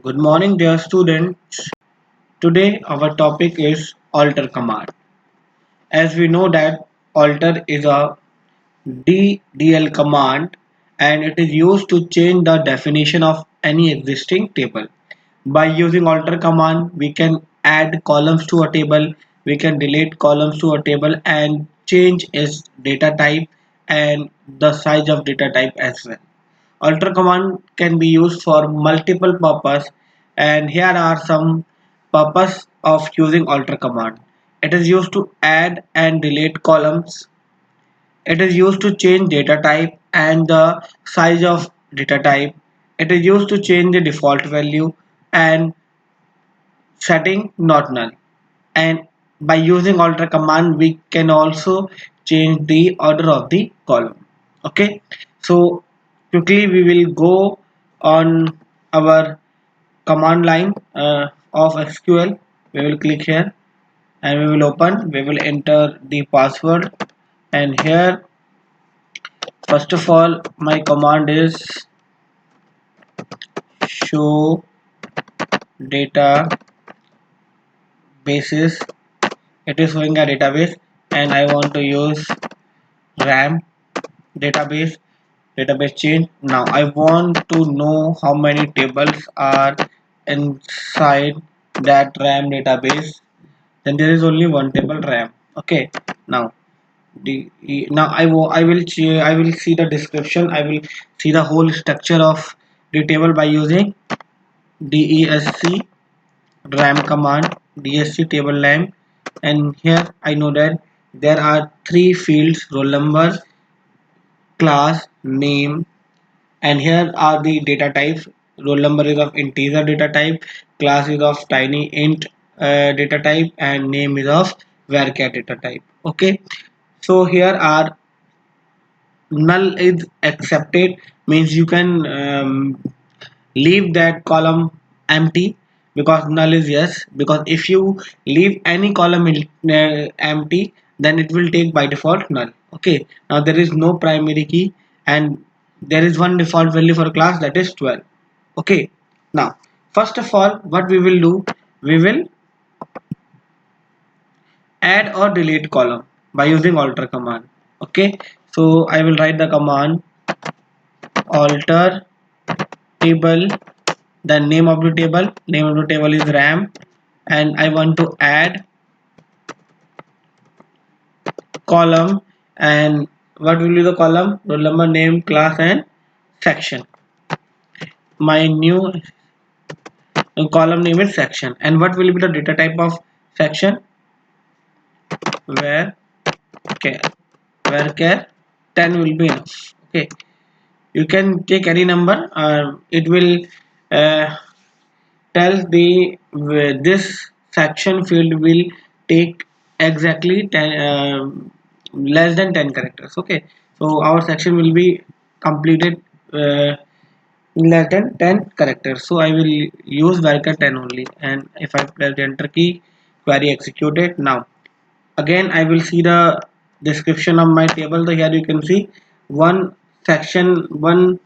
Good morning, dear students. Today our topic is alter command. As we know that alter is a DDL command and it is used to change the definition of any existing table. By using alter command, we can add columns to a table, we can delete columns to a table and change its data type and the size of data type as well. Alter command can be used for multiple purpose and here are some purpose of using alter command. It is used to add and delete columns. It is used to change data type and the size of data type. It is used to change the default value and setting not null. And by using alter command we can also change the order of the column. Okay, so quickly we will go on our command line of SQL. We will click here and we will open, we will enter the password, and here first of all my command is show data bases. It is showing a database and I want to use RAM database change. Now I want to know how many tables are inside that RAM database. Then there is only one table RAM. Okay, now now I will see the description. I will see the whole structure of the table by using desc ram command, dsc table name, and here I know that there are three fields: roll number, class, name, and here are the data types. Roll number is of integer data type, class is of tiny int data type, and name is of varchar data type. Okay, so here are null is accepted, means you can leave that column empty because null is yes, because if you leave any column empty then it will take by default null. Okay, now there is no primary key and there is one default value for class, that is 12. Okay, now first of all what we will do, we will add or delete column by using alter command. Okay, so I will write the command alter table, the name of the table is ram, and I want to add column, and what will be the column? Roll number, name, class, and section. My new column name is section, and what will be the data type of section? Where care where care 10 will be enough. Okay, you can take any number. It will uh, tell the this section field will take exactly 10 less than 10 characters. Okay, so our section will be completed less than 10 characters, so I will use varchar 10 only, and if I press the enter key, query executed. Now again I will see the description of my table. So here you can see one section, one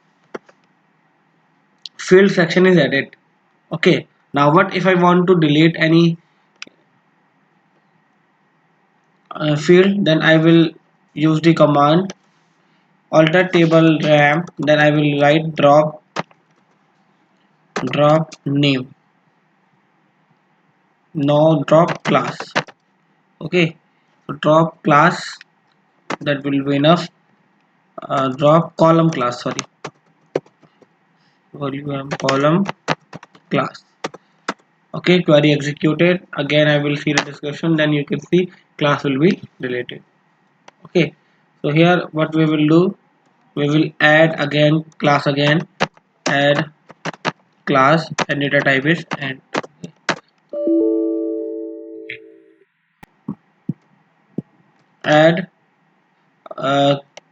field section is added. Okay, now what if I want to delete any field? Then I will use the command alter table ram, then I will write drop name, no drop class. Okay, so drop class, that will be enough. Drop column class, sorry, volume column class. Okay, query executed. Again I will see the description, then you can see class will be deleted. Okay, so here what we will do, we will add again class, again add class, and data type is and add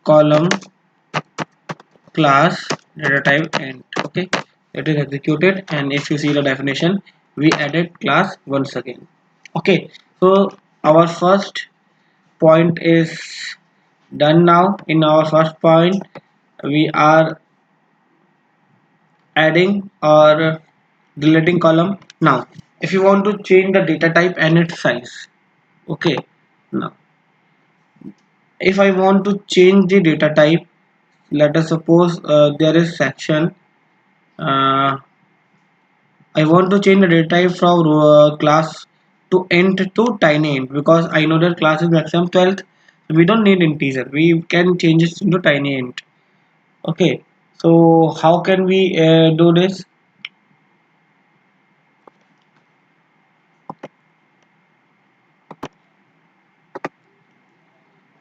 column class data type and okay, it is executed, and if you see the definition, we added class once again. Okay, so our first point is done. Now in our first point we are adding or deleting column. Now if you want to change the data type and its size, okay, now if I want to change the data type, let us suppose there is section. I want to change the data type from class to int to tiny int, because I know that class is maximum 12th. We don't need integer. We can change it into tiny int. Okay. So how can we do this?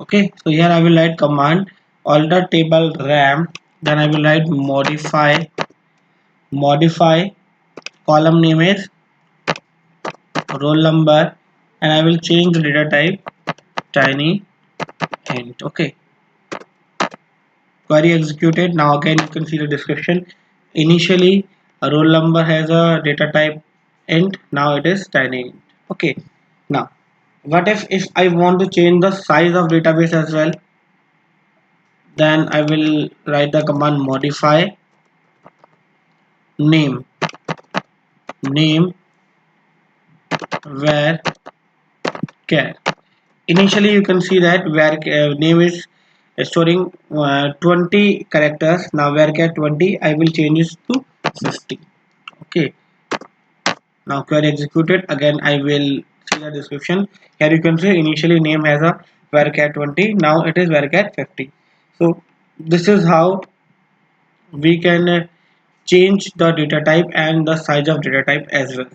Okay. So here I will write command alter table ram. Then I will write modify column name is roll number, and I will change the data type tiny int. Okay. Query executed. Now again you can see the description. Initially a roll number has a data type int, now it is tiny int. Okay. Now what if I want to change the size of database as well? Then I will write the command modify name var char. Initially you can see that var name is storing 20 characters. Now varchar 20 I will change it to 50. Okay. Now query executed. Again I will see the description. Here you can see initially name has a varchar 20, now it is varchar 50. So this is how we can change the data type and the size of data type as well.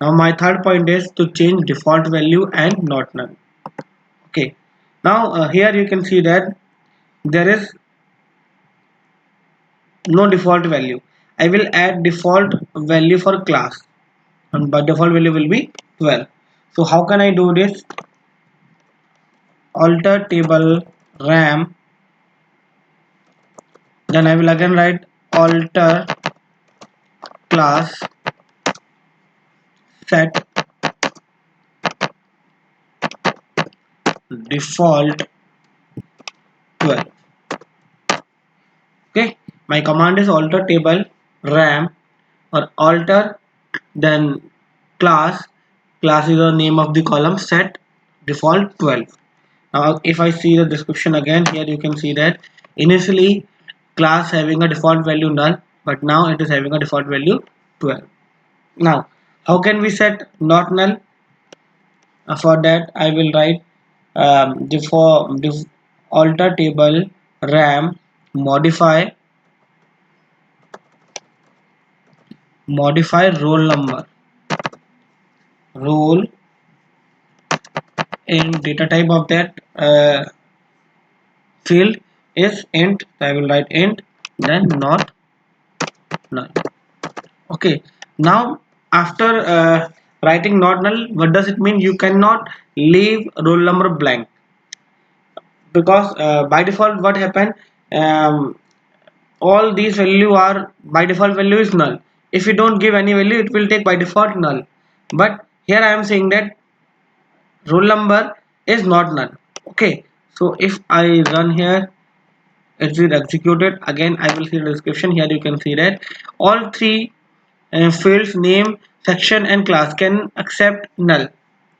Now my third point is to change default value and not none. Okay. Now here you can see that there is no default value. I will add default value for class, and by default value will be 12. So how can I do this? Alter table ram, then I will again write alter class set default 12. Okay, my command is alter table ram, or alter, then class is the name of the column, set default 12. Now if I see the description again, here you can see that initially class having a default value null, but now it is having a default value 12. Now how can we set not null? For that I will write alter table ram modify roll number, roll in data type of that field is int. I will write int, then not null. Okay. Now after writing not null, what does it mean? You cannot leave roll number blank, because by default what happened, um, all these value are by default value is null. If you don't give any value, it will take by default null. But here I am saying that roll number is not null. Okay. So if I run here, it is executed. Again I will see the description. Here you can see that all three fields name, section and class can accept null.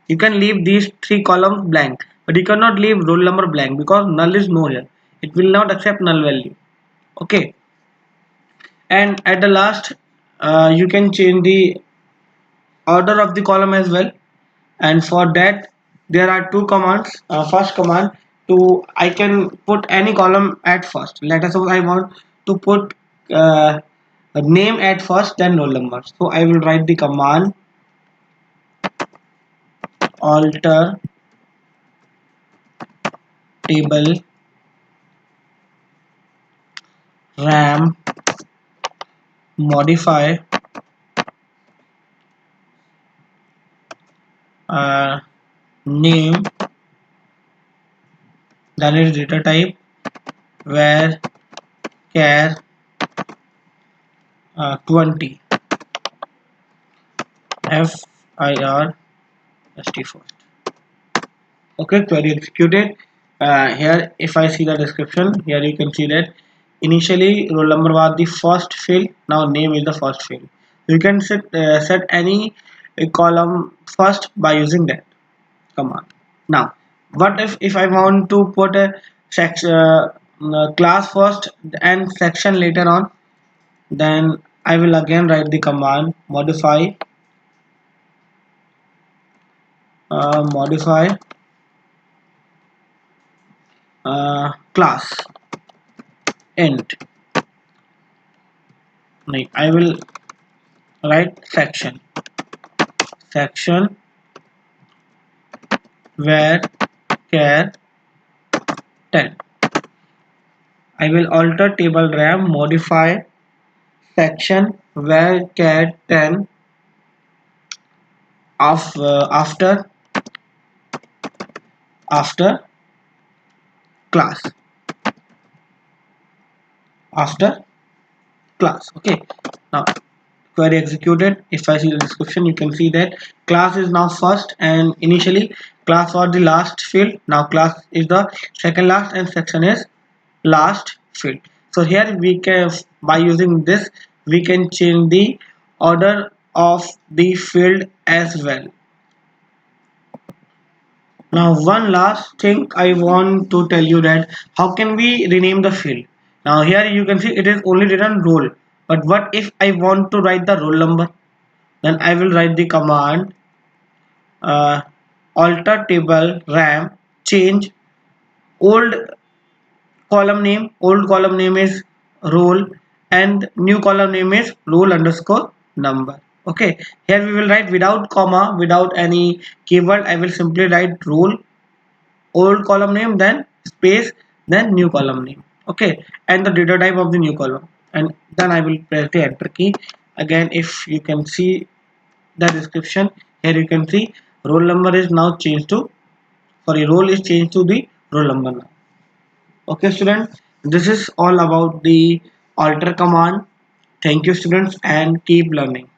You can leave these three columns blank, but you cannot leave roll number blank, because null is no here. It will not accept null value. Okay. And at the last you can change the order of the column as well, and for that there are two commands. First command, to I can put any column at first. Let us suppose I want to put a name at first, then roll number. So I will write the command alter table ram modify name, then its data type where char 20 FIR ST first. Okay, query executed. Here if I see the description, here you can see that initially roll number was the first field, now name is the first field. You can set any column first by using that command. Now, what if I want to put a class first and section later on? Then I will again write the command modify class int. Like I will write section where char 10. I will alter table ram modify section where char 10 of after class after class. Okay, now query executed. If I see the description, you can see that class is now first, and initially class was the last field. Now class is the second last and section is last field. So here we can, by using this, we can change the order of the field as well. Now one last thing I want to tell you, that how can we rename the field. Now here you can see it is only written roll, but what if I want to write the roll number? Then I will write the command uh, alter table ram change old column name is roll and new column name is roll underscore number. Okay, here we will write without comma, without any keyword. I will simply write roll old column name, then space, then new column name. Okay, and the data type of the new column, and then I will press the enter key. Again, if you can see the description, here you can see roll number is now changed to, sorry, roll is changed to the roll number now. Okay students, this is all about the alter command. Thank you students, and keep learning.